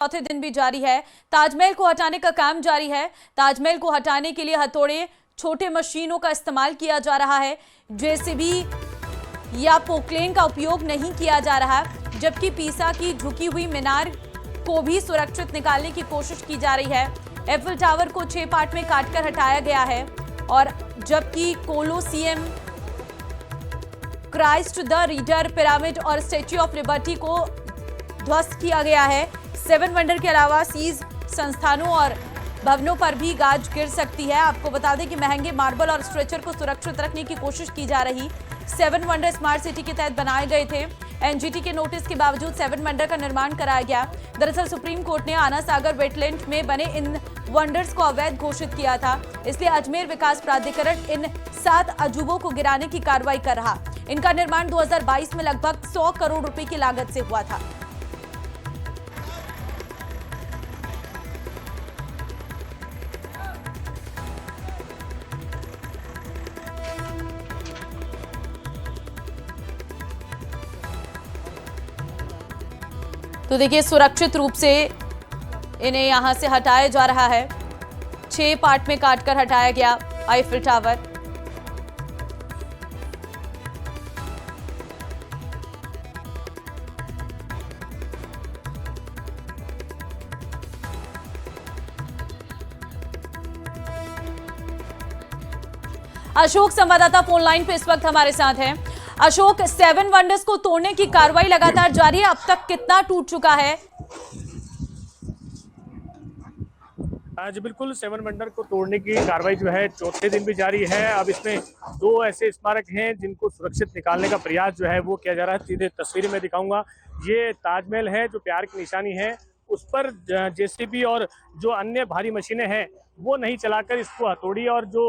चौथे दिन भी जारी है। ताजमहल को हटाने का काम जारी है। ताजमहल को हटाने के लिए हथौड़े, छोटे मशीनों का इस्तेमाल किया जा रहा है। जेसीबी या पोक्लेन का उपयोग नहीं किया जा रहा, जबकि पीसा की झुकी हुई मीनार को भी सुरक्षित निकालने की कोशिश की जा रही है। एफिल टावर को 6 पार्ट में काटकर हटाया गया है और जबकि Colosseum, Christ the reader, pyramid और स्टैच्यू ऑफ लिबर्टी को ध्वस्त किया गया है। 7 वंडर के अलावा सीज संस्थानों और भवनों पर भी गाज गिर सकती है। आपको बता दें कि महंगे मार्बल और स्ट्रेचर को सुरक्षित रखने की कोशिश की जा रही। 7 वंडर स्मार्ट सिटी के तहत बनाए गए थे। एनजीटी के नोटिस के बावजूद 7 वंडर का निर्माण कराया गया। दरअसल सुप्रीम कोर्ट ने आना सागर वेटलैंड में बने इन वंडर्स को अवैध घोषित किया था, इसलिए अजमेर विकास प्राधिकरण इन 7 अजूबों को गिराने की कार्रवाई कर रहा। इनका निर्माण 2022 में लगभग 100 करोड़ रुपए की लागत से हुआ था। तो देखिए, सुरक्षित रूप से इन्हें यहां से हटाया जा रहा है। 6 पार्ट में काटकर हटाया गया आईफिल टावर। अशोक संवाददाता फोन लाइन पे इस वक्त हमारे साथ हैं। अशोक, 7 वंडर्स को तोड़ने की कार्रवाई लगातार जारी है। अब तक कितना टूट चुका है? जी बिल्कुल, 7 वंडर को तोड़ने की कार्रवाई जो है चौथे दिन भी जारी है। अब इसमें 2 ऐसे स्मारक हैं जिनको सुरक्षित निकालने का प्रयास जो है वो किया जा रहा है। सीधे तस्वीरें में दिखाऊंगा। ये ताजमहल है जो प्यार की निशानी है, उस पर जेसीबी और जो अन्य भारी मशीनें हैं वो नहीं चलाकर इसको हथौड़ी और जो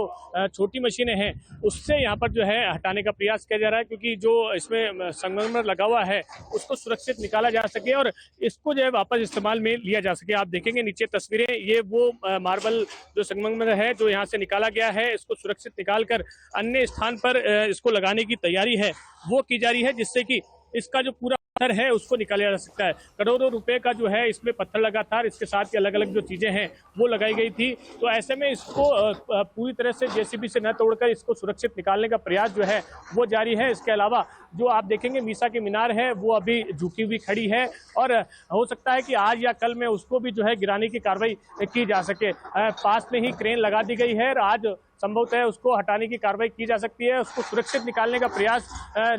छोटी मशीनें हैं उससे यहाँ पर जो है हटाने का प्रयास किया जा रहा है, क्योंकि जो इसमें संगमरमर लगा हुआ है उसको सुरक्षित निकाला जा सके और इसको जो है वापस इस्तेमाल में लिया जा सके। आप देखेंगे नीचे तस्वीरें, ये वो मार्बल जो संगमरमर है जो यहाँ से निकाला गया है, इसको सुरक्षित निकाल कर अन्य स्थान पर इसको लगाने की तैयारी है वो की जा रही है, जिससे कि इसका जो पूरा पत्थर है उसको निकाला जा सकता है। करोड़ों रुपए का जो है इसमें पत्थर लगा था, इसके साथ ही अलग अलग जो चीजें हैं वो लगाई गई थी। तो ऐसे में इसको पूरी तरह से जेसीबी से न तोड़कर इसको सुरक्षित निकालने का प्रयास जो है वो जारी है। इसके अलावा जो आप देखेंगे मीसा की मीनार है वो अभी झुकी हुई खड़ी है और हो सकता है कि आज या कल में उसको भी जो है गिराने की कार्रवाई की जा सके। पास में ही क्रेन लगा दी गई है और आज संभवतः है उसको हटाने की कार्रवाई की जा सकती है। उसको सुरक्षित निकालने का प्रयास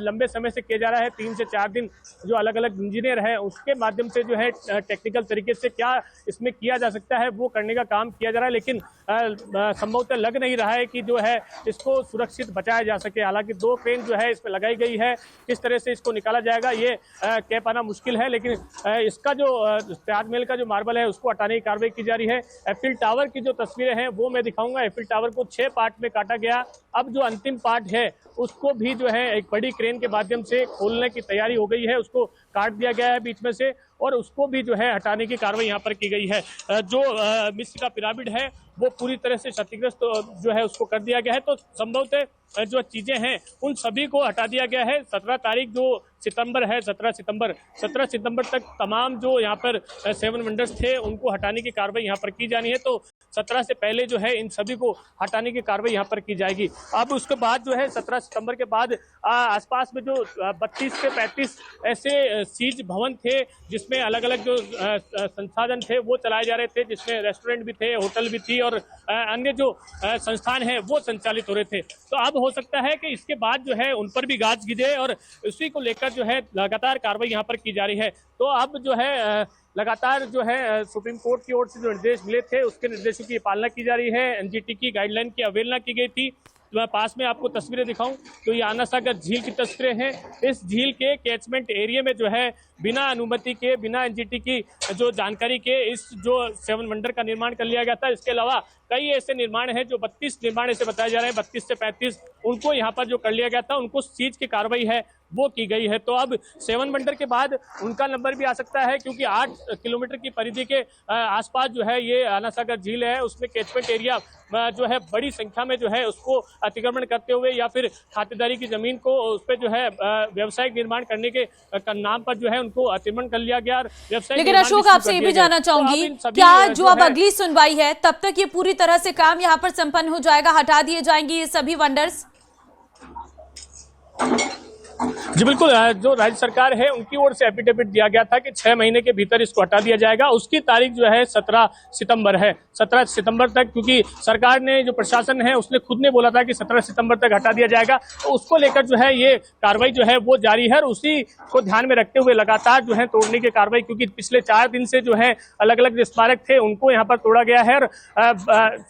लंबे समय से किया जा रहा है। 3 से 4 दिन जो अलग अलग इंजीनियर है उसके माध्यम से जो है टेक्निकल तरीके से क्या इसमें किया जा सकता है वो करने का काम किया जा रहा है, लेकिन संभवतः लग नहीं रहा है कि जो है इसको सुरक्षित बचाया जा सके। हालांकि 2 क्रेन जो है इसमें लगाई गई है, किस तरह से इसको निकाला जाएगा ये कह पाना मुश्किल है, लेकिन इसका जो ताजमहल का जो मार्बल है उसको हटाने की कार्रवाई की जा रही है। एफिल टावर की जो तस्वीरें हैं वो मैं दिखाऊंगा। एफिल टावर को 6 पार्ट में काटा गया। अब जो अंतिम पार्ट है उसको भी जो है एक बड़ी क्रेन के माध्यम से खोलने की तैयारी हो गई है। उसको काट दिया गया है बीच में से और उसको भी जो है हटाने की कार्रवाई यहाँ पर की गई है। जो मिस्र का पिरामिड है वो पूरी तरह से क्षतिग्रस्त जो है उसको कर दिया गया है। तो संभवतः जो चीजें हैं उन सभी को हटा दिया गया है। 17 तारीख जो सितंबर है, 17 सितंबर तक तमाम जो यहाँ पर 7 वंडर्स थे उनको हटाने की कार्रवाई यहाँ पर की जानी है। तो 17 से पहले जो है इन सभी को हटाने की कार्रवाई यहाँ पर की जाएगी। अब उसके बाद जो है 17 सितंबर के बाद आसपास में जो 32 से 35 ऐसे सीज भवन थे जिसमें अलग अलग जो संसाधन थे वो चलाए जा रहे थे, जिसमें रेस्टोरेंट भी थे, होटल भी थी और अन्य जो संस्थान हैं वो संचालित हो रहे थे। तो अब हो सकता है कि इसके बाद जो है उन पर भी गाज गिरे और उसी को लेकर जो है लगातार कार्रवाई यहाँ पर की जा रही है। तो अब जो है लगातार जो है सुप्रीम कोर्ट की ओर से जो निर्देश मिले थे उसके निर्देशों की पालना की जा रही है। एनजीटी की गाइडलाइन की अवहेलना की गई थी। तो मैं पास में आपको तस्वीरें दिखाऊं तो ये आना सागर झील की तस्वीरें हैं। इस झील के कैचमेंट एरिया में जो है बिना अनुमति के, बिना एनजीटी की जो जानकारी के इस जो 7 वंडर का निर्माण कर लिया गया था। इसके अलावा कई ऐसे निर्माण हैं जो 32 निर्माण ऐसे बताए जा रहे हैं, 32 से 35 उनको यहाँ पर जो कर लिया गया था उनको सीज की कार्रवाई है वो की गई है। तो अब 7 वंडर के बाद उनका नंबर भी आ सकता है, क्योंकि 8 किलोमीटर की परिधि के आसपास जो है ये आना सागर झील है, उसमें कैचमेंट एरिया जो है बड़ी संख्या में जो है उसको अतिक्रमण करते हुए या फिर खातेदारी की जमीन को उस पर जो है व्यावसायिक निर्माण करने के नाम पर जो है उनको अतिक्रमण कर लिया गया। लेकिन अशोक, आपसे ये भी जानना चाहूंगी, क्या जो अब अगली सुनवाई है तब तक ये पूरी तरह से काम यहाँ पर संपन्न हो जाएगा, हटा दिए जाएंगे ये सभी वंडर्स? जी बिल्कुल, जो राज्य सरकार है उनकी ओर से एफिडेविट दिया गया था कि 6 महीने के भीतर इसको हटा दिया जाएगा। उसकी तारीख जो है 17 सितंबर है, 17 सितंबर तक, क्योंकि सरकार ने, जो प्रशासन है उसने खुद ने बोला था कि 17 सितंबर तक हटा दिया जाएगा। तो उसको लेकर जो है ये कार्रवाई जो है वो जारी है और उसी को ध्यान में रखते हुए लगातार जो है तोड़ने की कार्रवाई, क्योंकि पिछले 4 दिन से जो है अलग अलग जो स्मारक थे उनको यहाँ पर तोड़ा गया है और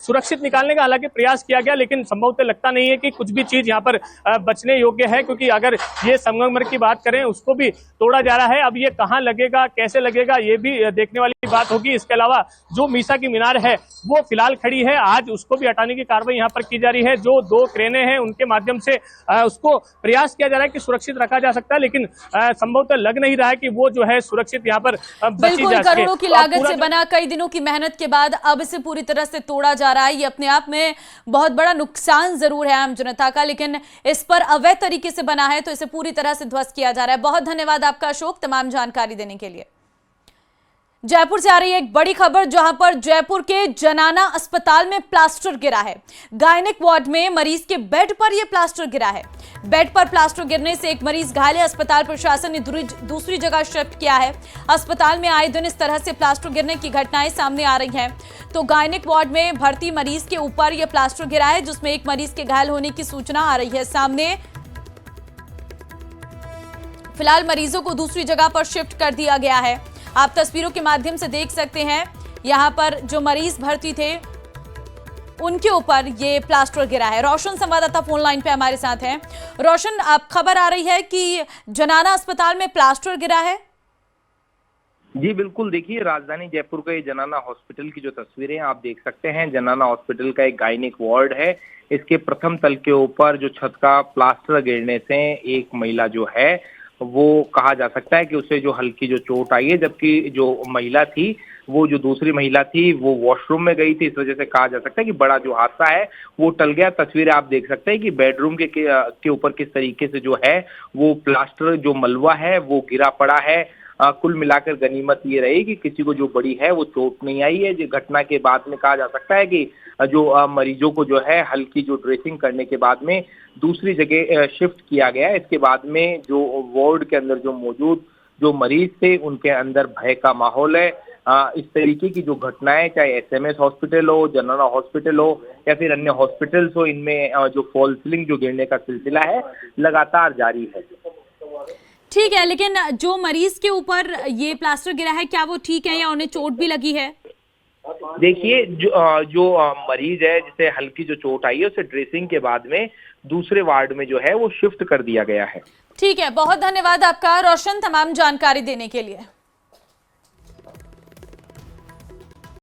सुरक्षित निकालने का हालांकि प्रयास किया गया, लेकिन संभवतः लगता नहीं है कि कुछ भी चीज यहाँ पर बचने योग्य है, क्योंकि अगर ये संगमरमर की बात करें उसको भी तोड़ा जा रहा है। अब ये कहां लगेगा, कैसे लगेगा, ये भी देखने वाली बात होगी। इसके अलावा जो मीसा की मीनार है वो फिलहाल खड़ी है, आज उसको भी हटाने की कार्रवाई यहाँ पर की जा रही है। जो 2 क्रेनें हैं उनके माध्यम से उसको प्रयास किया जा रहा है कि सुरक्षित रखा जा सकता है, लेकिन संभवतः लग नहीं रहा है कि वो जो है सुरक्षित यहाँ पर बची जा सके। करोड़ों की लागत से बना, कई दिनों की मेहनत के बाद अब इसे पूरी तरह से तोड़ा जा रहा है। ये अपने आप में बहुत बड़ा नुकसान जरूर है आम जनता का, लेकिन इस पर अवैध तरीके से बना है तो इसे पूरी तरह से ध्वस्त किया जा रहा है। बहुत धन्यवाद आपका अशोक, तमाम जानकारी देने के लिए। जयपुर से आ रही है एक बड़ी खबर, जहां पर जयपुर के जनाना अस्पताल में प्लास्टर गिरा है। गायनिक वार्ड में मरीज के बेड पर यह प्लास्टर गिरा है। बेड पर प्लास्टर गिरने से एक मरीज घायल है। अस्पताल प्रशासन ने दूसरी जगह शिफ्ट किया है। अस्पताल में आए दिन इस तरह से प्लास्टर गिरने की घटनाएं सामने आ रही हैं। तो गायनिक वार्ड में भर्ती मरीज के ऊपर यह प्लास्टर गिरा है, जिसमें एक मरीज के घायल होने की सूचना आ रही है सामने। फिलहाल मरीजों को दूसरी जगह पर शिफ्ट कर दिया गया है। आप तस्वीरों के माध्यम से देख सकते हैं, यहां पर जो मरीज भर्ती थे उनके ऊपर ये प्लास्टर गिरा है। रोशन संवाददाता फोन लाइन पे हमारे साथ हैं। रोशन, आप खबर आ रही है कि जनाना अस्पताल में प्लास्टर गिरा है? जी बिल्कुल, देखिए राजधानी जयपुर का ये जनाना हॉस्पिटल की जो तस्वीरें आप देख सकते हैं, जनाना हॉस्पिटल का एक गायनिक वार्ड है। इसके प्रथम तल के ऊपर जो छत का प्लास्टर गिरने से एक महिला जो है वो कहा जा सकता है कि उसे जो हल्की जो चोट आई है, जबकि जो महिला थी वो जो दूसरी महिला थी वो वॉशरूम में गई थी। इस वजह से कहा जा सकता है कि बड़ा जो हादसा है वो टल गया। तस्वीरें आप देख सकते हैं कि बेडरूम के ऊपर किस तरीके से जो है वो प्लास्टर जो मलबा है वो गिरा पड़ा है। कुल मिलाकर गनीमत ये रही कि किसी को जो बड़ी है वो चोट नहीं आई है। जो घटना के बाद में कहा जा सकता है कि जो मरीजों को जो है हल्की जो ड्रेसिंग करने के बाद में दूसरी जगह शिफ्ट किया गया। इसके बाद में जो वार्ड के अंदर जो मौजूद जो मरीज थे उनके अंदर भय का माहौल है। इस तरीके की जो घटनाएं, चाहे एसएमएस हॉस्पिटल हो, जनाना हॉस्पिटल हो या फिर अन्य हॉस्पिटल्स हो, इनमें जो फॉल सीलिंग जो गिरने का सिलसिला है लगातार जारी है। ठीक है, लेकिन जो मरीज के ऊपर ये प्लास्टर गिरा है, क्या वो ठीक है या उन्हें चोट भी लगी है? देखिए जो मरीज है जिसे हल्की जो चोट आई है उसे ड्रेसिंग के बाद में दूसरे वार्ड में जो है वो शिफ्ट कर दिया गया है। ठीक है, बहुत धन्यवाद आपका रोशन, तमाम जानकारी देने के लिए।